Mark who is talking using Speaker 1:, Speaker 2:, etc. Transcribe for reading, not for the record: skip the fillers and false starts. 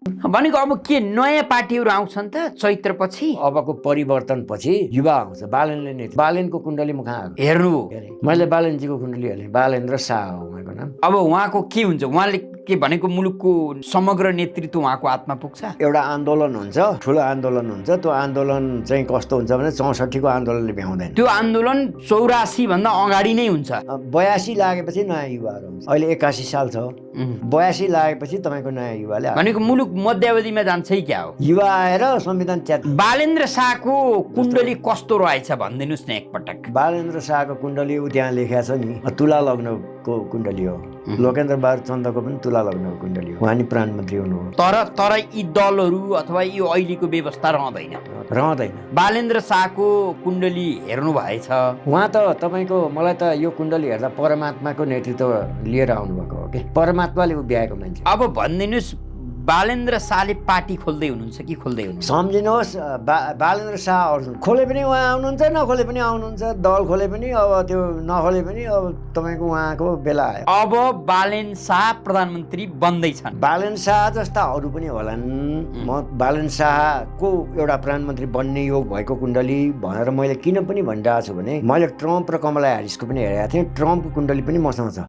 Speaker 1: भनेको अब के नयाँ पार्टीहरू आउँछन् त चैत्रपछि?
Speaker 2: अबको परिवर्तनपछि युवा आउँछ। बालनले नै बालनको कुण्डली म कहाँ
Speaker 1: हेर्नु
Speaker 2: हेरेँ, मैले बालनजीको कुण्डली हेरेँ। बालेन्द्र शाह हो उहाँको नाम।
Speaker 1: अब उहाँको के हुन्छ? उहाँले के भनेको मुलुकको समग्र नेतृत्व उहाँको हातमा पुग्छ?
Speaker 2: एउटा आन्दोलन हुन्छ, ठुलो आन्दोलन हुन्छ। त्यो आन्दोलन चाहिँ कस्तो हुन्छ भने 64 को आन्दोलनले भ्याउँदैन।
Speaker 1: त्यो आन्दोलन 84 भन्दा अगाडि नै हुन्छ।
Speaker 2: 82 लागेपछि नयाँ युवाहरू आउँछ। अहिले 81 साल छ, 82 लागेपछि तपाईँको नयाँ युवाले आउँछ।
Speaker 1: भनेको मुलुक मध्यावधिमा जान्छ है क्या हो?
Speaker 2: युवा आएर संविधान
Speaker 1: बालेन्द्र शाहको कुण्डली कस्तो रहेछ भनिदिनुहोस् न एकपटक।
Speaker 2: बालेन्द्र शाहको कुण्डली ऊ त्यहाँ लेखेको छ नि, तुला लग्नको कुण्डली हो। लोकेन्द्र बहादुर चन्दको पनि तुला लग्नको कुण्डली हो। उहाँ नि प्रधानमन्त्री हुनु हो।
Speaker 1: तर यी दलहरू अथवा यो अहिलेको व्यवस्था रहँदैन। बालेन्द्र शाहको कुण्डली हेर्नु भएछ?
Speaker 2: उहाँ त तपाईँको, मलाई त यो कुण्डली हेर्दा परमात्माको नेतृत्व लिएर आउनुभएको हो कि, परमात्माले उभ्याएको मान्छे।
Speaker 1: अब भनिदिनुहोस्, बालेन्द्र शाहले पार्टी खोल्दै हुनुहुन्छ कि खोल्दै हुनुहुन्छ?
Speaker 2: सम्झिनुहोस्, बालेन्द्र शाह अर्जुन खोले पनि उहाँ आउनुहुन्छ, नखोले पनि आउनुहुन्छ। दल खोले पनि, अब त्यो नखोले पनि, अब तपाईँको उहाँको बेला आयो।
Speaker 1: अब बालेन्द्र शाह प्रधानमन्त्री बन्दैछन्।
Speaker 2: बालेन्द्र शाह जस्ता अरू पनि होलान्। म बालेन्द्र शाहको एउटा प्रधानमन्त्री बन्ने योग भएको कुण्डली भनेर मैले किन पनि भनिरहेको छु भने, मैले ट्रम्प र कमला ह्यारिसको पनि हेरेको थिएँ। ट्रम्पको कुण्डली पनि मसँग छ।